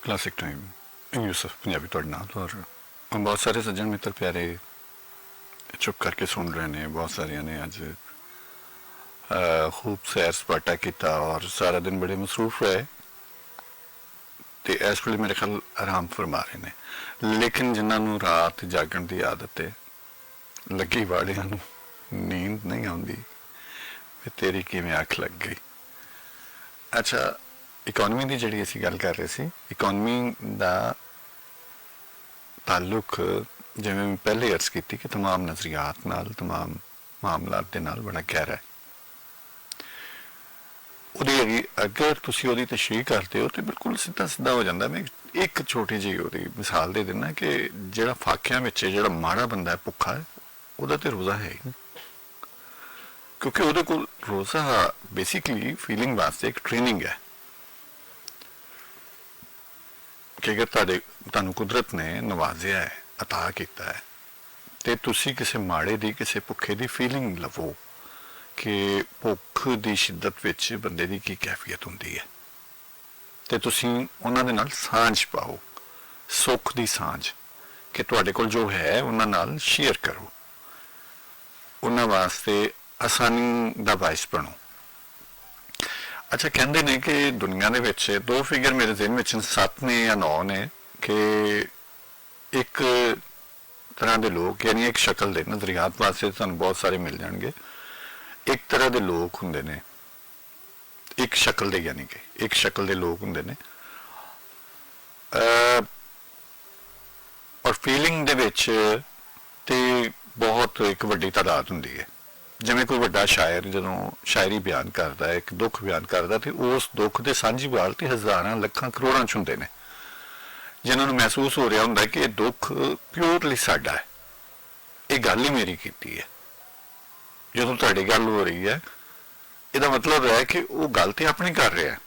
Classic time Yusuf Punjabi तुहाडे नाल और बहुत सारे सज्जन मित्र प्यारे चुप करके सुन रहे ने। बहुत सारिया ने अज खूब सैर सपाटा किया और सारा दिन बड़े मसरूफ रहे तो इस वे मेरे ख्याल आराम फरमा रहे हैं। लेकिन जिन्होंने रात जागण की आदत है लगी वालिया नींद नहीं आती तेरी किवें अख लग गई। अच्छा, इकोनमी की जी असी गल कर रहे थे, इकोनमी का ताल्लुक जिवें पहले अर्ज की कि तमाम नज़रियात नाल तमाम मामलात के नाल बड़ा गहरा है। उहदी अगर तुसीं उहदी तशरीह करते हो तो बिल्कुल सीधा सीधा हो जाता। मैं एक छोटी जी उहदी मिसाल दे देना कि जिहड़ा फाकियां विच जिहड़ा माड़ा बंदा है भुखा है उहदा ते रोज़ा है ही नहीं, क्योंकि उहदे कोल रोज़ा बेसिकली फीलिंग वास्ते एक ट्रेनिंग है कि अगर तुहानू कुदरत ने नवाजिया है अता किया है तो तुसी किसी माड़े की किसी भुखे की फीलिंग लवो कि भुख की शिद्दत विच बंदे की कैफियत होंदी है तो तुसी उन्हां दे नाल सांझ पाओ, सुख की सांझ कि तुहाडे कोल जो है उन्हां नाल शेयर करो, उन्हां वास्ते आसानी दा बाइस बनो। अच्छा, कहते हैं कि दुनिया के दो फिगर मेरे जहन में 7 ने या 9 ने कि एक तरह के लोग यानी एक शक्ल के नजरियात वास्ते तुहानू बहुत सारे मिल जाएंगे। एक तरह के लोग होंगे ने एक शक्ल के यानी कि एक शक्ल के लोग होंगे ने और फीलिंग दे विच ते बहुत एक वड्डी तादाद होंदी है। जिमें कोई बड़ा शायर जदों शायरी बयान करता है, एक दुख बयान करता तो उस दुख के साझीवाल तो हज़ारां लखां करोड़ां च हुंदे ने जिन्होंने महसूस हो रहा होंदा कि दुख प्योरली साडा है, ये गल ही मेरी कीती है। जदों तुहाडी गल हो रही है इसदा मतलब है कि वो गल तो अपनी कर रहा है।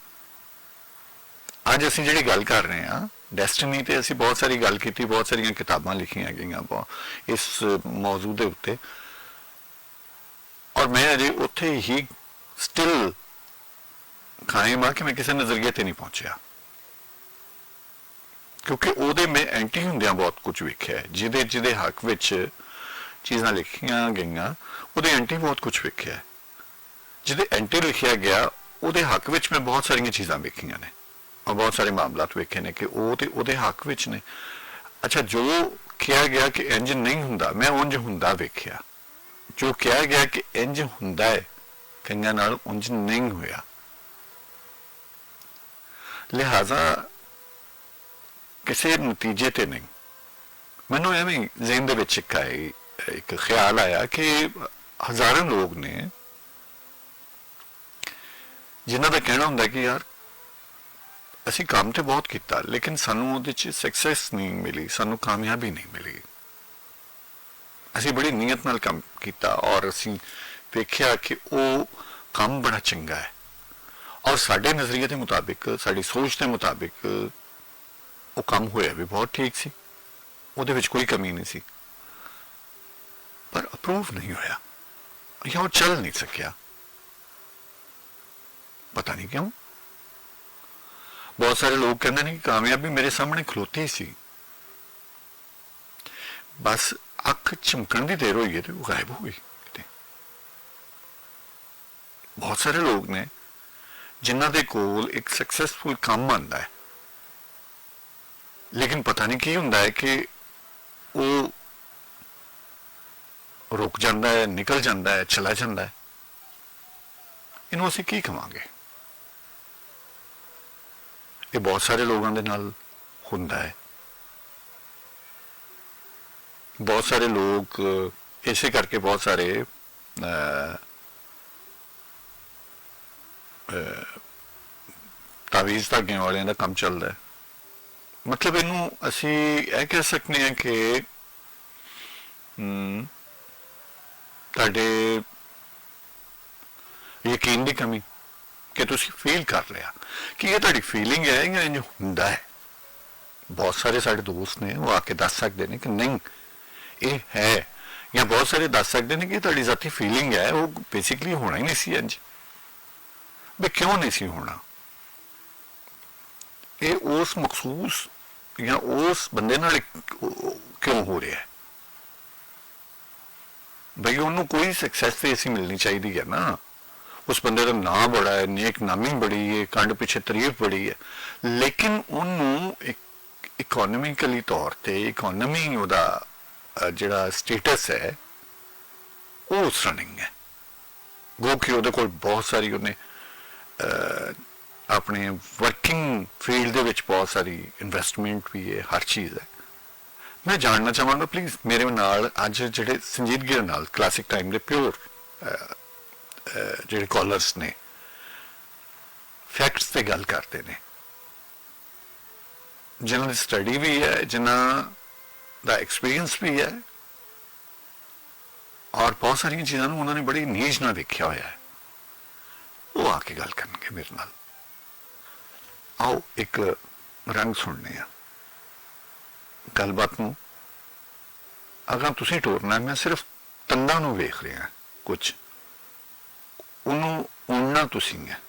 अज असीं जिहड़ी गल कर रहे हैं डेस्टिनी ते असीं बहुत सारी गल की, बहुत सारिया किताबां लिखियां गईयां इस मौजू के उत्ते और मैं अजे उत्थे ही स्टिल कायम आ कि मैं किसी नजरिए ते नहीं पहुंचा, क्योंकि उहदे मैं एंटी हुंदियां बहुत कुछ वेख्या है। जिहदे जिहदे हक विच चीज़ां लिखियां गईयां उहदे एंटी बहुत कुछ वेख्या है। जिहदे एंटी लिखिया गया उहदे हक विच मैं बहुत सारियां चीज़ां वेखियां ने और बहुत सारे मामलात वेखे ने कि वो ते उहदे हक विच ने। अच्छा, जो कहा गया कि इंज नहीं हुंदा मैं उंज हुंदा वेख्या, जो कहा गया कि इंज हुंदा है कईयां नाल उंज नहीं होया। लिहाजा किसी नतीजे ते नहीं। मैनू एवं ज़हन दे विच एक ख्याल आया कि हज़ारों लोग ने जिन्हां दा कहना हुंदा कि यार असीं काम तो बहुत किया लेकिन सानू उहदे च सक्सैस नहीं मिली, सानू कामयाबी नहीं मिली। असीं बड़ी नीयत नाल काम किया और असीं वेख्या कि वो काम बड़ा चंगा है और साडे नज़रिए के मुताबिक साडी सोच के मुताबिक वो काम होया भी बहुत ठीक सी, उहदे विच कोई कमी नहीं सी, पर अप्रूव नहीं होया या वो चल नहीं सकिया। पता नहीं क्यों। बहुत सारे लोग कहते हैं कि कामयाबी मेरे सामने खलोती सी, बस अख झमकन की देर हुई है तो वो गायब हो गई। बहुत सारे लोग ने जिन्हां दे कोल एक सक्सैसफुल काम आंदा है लेकिन पता नहीं की हुंदा है कि वो रुक जाता है, निकल जाता है, चला जाता है। इनू असीं की कहांगे? ये बहुत सारे लोगों के नाल हुंदा है। बहुत सारे लोग इसे करके बहुत सारे तावीज़ धागे वाले का काम चलता है। मतलब इनू असी यह कह सकते हैं कि तुहाडे यकीन की कमी कि तुसी फील कर लिया कि ये तुहाडी फीलिंग है या इंज हुंदा है। बहुत सारे साडे दोस्त ने वो आके दस सकते हैं कि नहीं ये है, या बहुत सारे दस सकते हैं कि तुहाडी ज़ाती फीलिंग है वो बेसिकली होना ही नहीं सी इंज। भी क्यों नहीं सी होना? ਇਹ ਉਸ ਮਖਸੂਸ ਜਾਂ ਉਸ ਬੰਦੇ ਨਾਲ ਕਿਉਂ ਹੋ ਰਿਹਾ ਹੈ? ਬਈ ਉਹਨੂੰ ਕੋਈ ਸਕਸੈਸ ਤੇ ਐਸੀ ਮਿਲਣੀ ਚਾਹੀਦੀ ਹੈ ਨਾ, ਉਸ ਬੰਦੇ ਦਾ ਨਾਂ ਬੜਾ ਹੈ, ਨੇਕ ਨਾਮੀ ਬੜੀ ਹੈ, ਕੰਡ ਪਿੱਛੇ ਤਾਰੀਫ ਬੜੀ ਹੈ, ਲੇਕਿਨ ਉਹਨੂੰ ਇਕੋਨੋਮਿਕਲੀ ਤੌਰ ਤੇ ਇਕੋਨਮੀ ਉਹਦਾ ਜਿਹੜਾ ਸਟੇਟਸ ਹੈ ਉਹ ਉਸ ਰਨਿੰਗ ਹੈ। ਗੋ ਕਿ ਉਹਦੇ ਕੋਲ ਬਹੁਤ ਸਾਰੀ ਉਹਨੇ ਆਪਣੇ ਵਰਕਿੰਗ ਫੀਲਡ ਦੇ ਵਿੱਚ ਬਹੁਤ ਸਾਰੀ ਇਨਵੈਸਟਮੈਂਟ ਵੀ ਹੈ, ਹਰ ਚੀਜ਼ ਹੈ। ਮੈਂ ਜਾਣਨਾ ਚਾਹਾਂਗਾ ਪਲੀਜ਼ ਮੇਰੇ ਨਾਲ ਅੱਜ ਜਿਹੜੇ ਸੰਜੀਦਗੀ ਦੇ ਨਾਲ ਕਲਾਸਿਕ ਟਾਈਮ ਦੇ ਪਿਓਰ ਜਿਹੜੇ ਕਾਲਰਸ ਨੇ, ਫੈਕਟਸ ਤੇ ਗੱਲ ਕਰਦੇ ਨੇ, ਜਿਨ੍ਹਾਂ ਦੀ ਸਟੱਡੀ ਵੀ ਹੈ, ਜਿਨ੍ਹਾਂ ਦਾ ਐਕਸਪੀਰੀਅੰਸ ਵੀ ਹੈ, ਔਰ ਬਹੁਤ ਸਾਰੀਆਂ ਚੀਜ਼ਾਂ ਨੂੰ ਉਹਨਾਂ ਨੇ ਬੜੀ ਨੀਝ ਨਾਲ ਦੇਖਿਆ ਹੋਇਆ ਹੈ, ਉਹ ਆ ਕੇ ਗੱਲ ਕਰਨਗੇ ਮੇਰੇ ਨਾਲ। ਆਓ ਇੱਕ ਰੰਗ ਸੁਣਨੇ ਆ ਗੱਲਬਾਤ ਨੂੰ। ਅਗਰ ਤੁਸੀਂ ਟੋਰਨਾ, ਮੈਂ ਸਿਰਫ ਤੰਦਾਂ ਨੂੰ ਵੇਖ ਰਿਹਾ, ਕੁਝ ਉਹਨੂੰ ਉਣਨਾ ਤੁਸੀਂ ਹੈ।